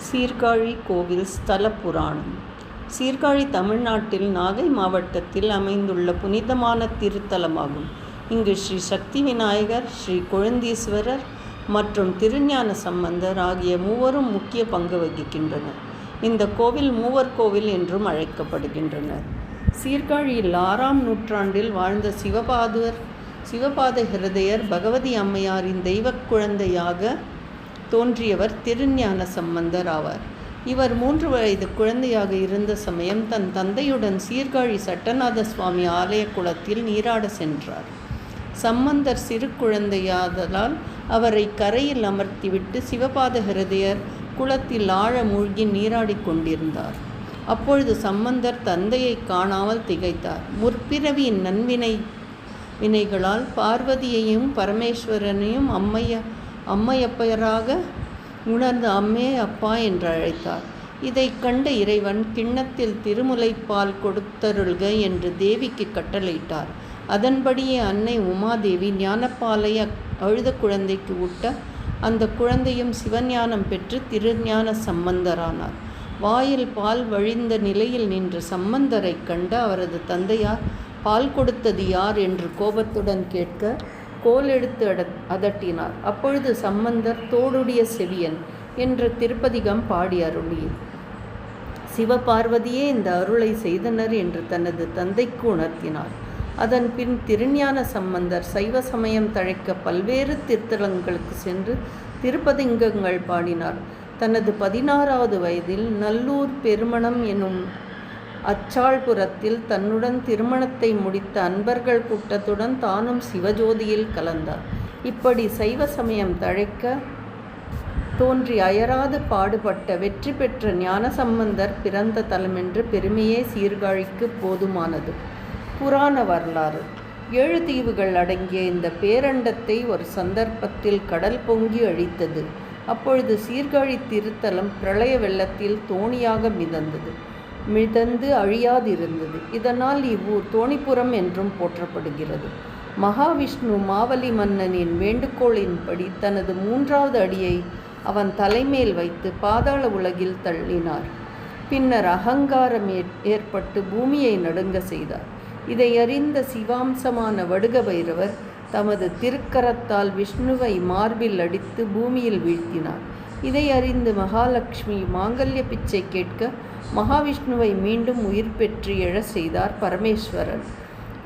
சீர்காழி கோவில் ஸ்தல புராணம். சீர்காழி தமிழ்நாட்டில் நாகை மாவட்டத்தில் அமைந்துள்ள புனிதமான திருத்தலமாகும். இங்கு ஸ்ரீ சக்தி விநாயகர், ஸ்ரீ கொழுந்தீஸ்வரர் மற்றும் திருஞான சம்பந்தர் ஆகிய மூவரும் முக்கிய பங்கு வகிக்கின்றனர். இந்த கோவில் மூவர் கோவில் என்றும் அழைக்கப்படுகின்றனர். சீர்காழியில் 6ஆம் நூற்றாண்டில் வாழ்ந்த சிவபாத ஹிருதயர் பகவதி அம்மையாரின் தெய்வக் குழந்தையாக தோன்றியவர் திருஞான சம்பந்தர் ஆவார். இவர் 3 வயது குழந்தையாக இருந்த சமயம் தன் தந்தையுடன் சீர்காழி சட்டநாத சுவாமி ஆலய குளத்தில் நீராட சென்றார். சம்பந்தர் சிறு குழந்தையாதலால் அவரை கரையில் அமர்த்திவிட்டு சிவபாத ஹிருதயர் குளத்தில் ஆழ மூழ்கி நீராடி கொண்டிருந்தார். அப்பொழுது சம்பந்தர் தந்தையை காணாமல் திகைத்தார். முற்பிறவியின் வினைகளால் பார்வதியையும் பரமேஸ்வரனையும் அம்மையப்பராக உணர்ந்து அம்மே அப்பா என்று அழைத்தார். இதை கண்ட இறைவன் கிண்ணத்தில் திருமுலைப்பால் கொடுத்தருள்க என்று தேவிக்கு கட்டளையிட்டார். அதன்படியே அன்னை உமாதேவி ஞானப்பாலை அழுத குழந்தைக்கு ஊட்ட அந்த குழந்தையும் சிவஞானம் பெற்று திருஞான சம்பந்தரானார். வாயில் பால் வழிந்த நிலையில் நின்ற சம்பந்தரை கண்ட அவரது தந்தையார் பால் கொடுத்தது யார் என்று கோபத்துடன் கேட்க கோல் எடுத்து அதட்டினார். அப்பொழுது சம்பந்தர் தோடுடைய செவியன் என்ற திருப்பதிகம் பாடி அருளி சிவபார்வதியே இந்த அருளை செய்தனர் என்று தனது தந்தைக்கு உணர்த்தினார். அதன் பின் திருஞான சம்பந்தர் சைவ சமயம் தழைக்க பல்வேறு திருத்தலங்களுக்கு சென்று திருப்பதிகங்கள் பாடினார். தனது 16வது வயதில் நல்லூர் பெருமணம் எனும் அச்சாள்புரத்தில் தன்னுடன் திருமணத்தை முடித்த அன்பர்கள் கூட்டத்துடன் தானும் சிவஜோதியில் கலந்தார். இப்படி சைவ சமயம் தழைக்க தோன்றி அயராது பாடுபட்ட வெற்றி பெற்ற ஞான சம்பந்தர் பிறந்த தலமென்று பெருமையே சீர்காழிக்கு போதுமானது. புராண வரலாறு. 7 தீவுகள் அடங்கிய இந்த பேரண்டத்தை ஒரு சந்தர்ப்பத்தில் கடல் பொங்கி அழித்தது. அப்பொழுது சீர்காழி திருத்தலம் பிரளய வெள்ளத்தில் தோணியாக மிதந்து அழியாதிருந்தது. இதனால் இவ்வூர் தோணிபுரம் என்றும் போற்றப்படுகிறது. மகாவிஷ்ணு மாவலி மன்னனின் வேண்டுகோளின்படி தனது 3வது அடியை அவன் தலைமேல் வைத்து பாதாள உலகில் தள்ளினார். பின்னர் அகங்காரம் ஏற்பட்டு பூமியை நடுங்க செய்தார். இதை அறிந்த சிவாம்சமான வடுக பைரவர் தமது திருக்கரத்தால் விஷ்ணுவை மார்பில் அடித்து பூமியில் வீழ்த்தினார். இதை அறிந்து மகாலட்சுமி மாங்கல்ய பிச்சை கேட்க மகாவிஷ்ணுவை மீண்டும் உயிர் பெற்று எழ செய்தார் பரமேஸ்வரன்.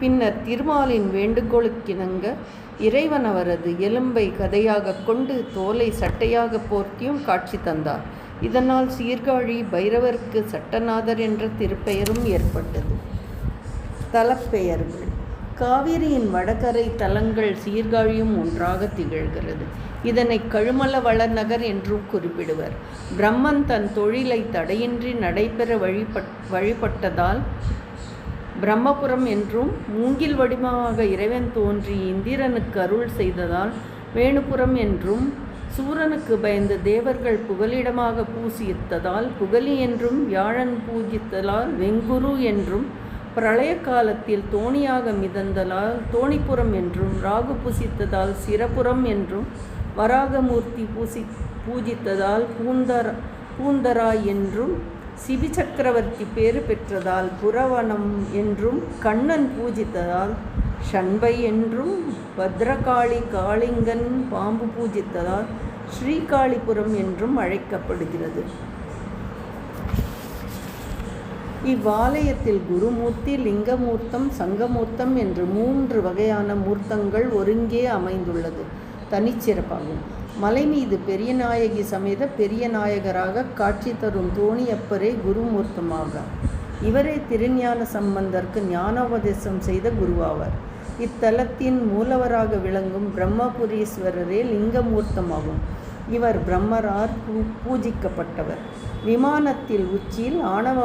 பின்னர் திருமாலின் வேண்டுகோளுக்கிணங்க இறைவன் அவரது எலும்பை கதையாக கொண்டு தோலை சட்டையாக போர்த்தியும் காட்சி தந்தார். இதனால் சீர்காழி பைரவருக்கு சட்டநாதர் என்ற திருப்பெயரும் ஏற்பட்டது. தலப்பெயர்கள். காவிரியின் வடகரை தலங்கள் சீர்காழியும் ஒன்றாக திகழ்கிறது. இதனை கழுமல வளநகர் என்றும் குறிப்பிடுவர். பிரம்மன் தன் தொழிலை தடையின்றி நடைபெற வழிபட்டதால் பிரம்மபுரம் என்றும், மூங்கில் வடிவமாக இறைவன் தோன்றி இந்திரனுக்கு அருள் செய்ததால் வேணுபுரம் என்றும், சூரனுக்கு பயந்த தேவர்கள் புகலிடமாக பூசித்ததால் புகலி என்றும், வியாழன் பூஜித்ததால் வெங்குரு என்றும், பிரளய காலத்தில் தோணியாக மிதந்ததால் தோணிபுரம் என்றும், ராகு பூசித்ததால் சிரபுரம் என்றும், வராகமூர்த்தி பூஜித்ததால் பூந்தராய் என்றும், சிபி சக்கரவர்த்தி பேறு பெற்றதால் புரவனம் என்றும், கண்ணன் பூஜித்ததால் ஷண்பை என்றும், பத்ரகாளி காளிங்கன் பாம்பு பூஜித்ததால் ஸ்ரீகாளிபுரம் என்றும் அழைக்கப்படுகிறது. இவ்வாலயத்தில் குருமூர்த்தி, லிங்கமூர்த்தம், சங்கமூர்த்தம் என்று 3 வகையான மூர்த்தங்கள் ஒருங்கே அமைந்துள்ளது தனிச்சிறப்பாகும். மலை மீது பெரியநாயகி சமேத பெரிய நாயகராக காட்சி தரும் தோணியப்பரே குருமூர்த்தமாக. இவரே திருஞான சம்பந்தருக்கு ஞானோபதேசம் செய்த குருவாவார். இத்தலத்தின் மூலவராக விளங்கும் பிரம்மபுரீஸ்வரரே லிங்கமூர்த்தமாகும். இவர் பிரம்மரால் பூஜிக்கப்பட்டவர். விமானத்தில் உச்சியில் ஆணவ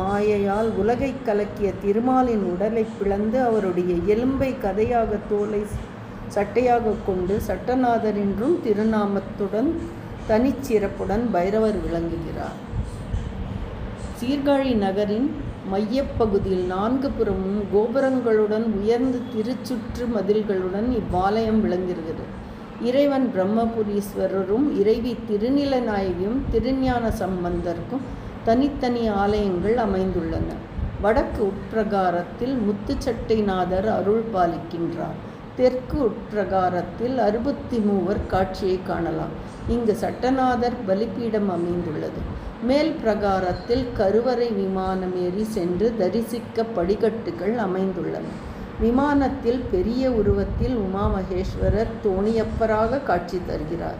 மாயையால் உலகை கலக்கிய திருமாலின் உடலை பிளந்து அவருடைய எலும்பை கதையாக தோலை சட்டையாக கொண்டு சட்டநாதர் என்றும் திருநாமத்துடன் தனிச்சிறப்புடன் பைரவர் விளங்குகிறார். சீர்காழி நகரின் மையப்பகுதியில் 4 புறமும் கோபுரங்களுடன் உயர்ந்த திருச்சுற்று மதில்களுடன் இவ்வாலயம் விளங்குகிறது. இறைவன் பிரம்மபுரீஸ்வரரும் இறைவி திருநிலநாயகியும் திருஞான சம்பந்தருக்கும் தனித்தனி ஆலயங்கள் அமைந்துள்ளன. வடக்கு உட்பிரகாரத்தில் முத்துச்சட்டைநாதர் அருள் பாலிக்கின்றார். தெற்கு உட்பிரகாரத்தில் 63 காட்சியை காணலாம். இங்கு சட்டநாதர் பலிபீடம் அமைந்துள்ளது. மேல் பிரகாரத்தில் கருவறை விமானமேறி சென்று தரிசிக்க படிக்கட்டுகள் அமைந்துள்ளன. விமானத்தில் பெரிய உருவத்தில் உமா மகேஸ்வரர் தோணியப்பராக காட்சி தருகிறார்.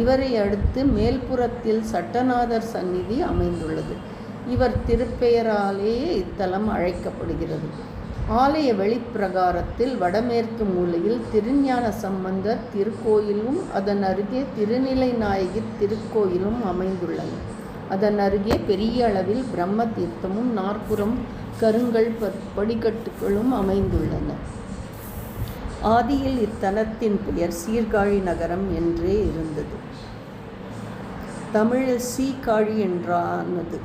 இவரை அடுத்து மேல்புறத்தில் சட்டநாதர் சந்நிதி அமைந்துள்ளது. இவர் திருப்பெயராலேயே இத்தலம் அழைக்கப்படுகிறது. ஆலய வெளிப்பிரகாரத்தில் வடமேற்கு மூலையில் திருஞான சம்பந்தர் திருக்கோயிலும் அதன் அருகே திருநிலைநாயகி திருக்கோயிலும் அமைந்துள்ளன. அதன் அருகே பெரிய அளவில் பிரம்ம தீர்த்தமும் நாற்புறம் கருங்கல் படிக்கட்டுகளும் அமைந்துள்ளன. ஆதியில் இத்தலத்தின் பெயர் சீர்காழி நகரம் என்றே இருந்தது. தமிழில் சீர்காழி என்றானது.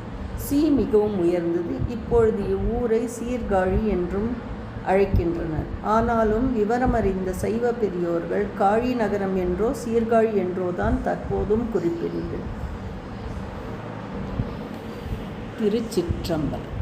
சி மிகவும் உயர்ந்தது. இப்பொழுது இவ்வூரை சீர்காழி என்றும் அழைக்கின்றனர். ஆனாலும் விவரமறிந்த சைவ பெரியோர்கள் காழி நகரம் என்றோ சீர்காழி என்றோதான் தற்போதும் குறிப்பிடுகிறார்கள். திருச்சிற்றம்பலம்.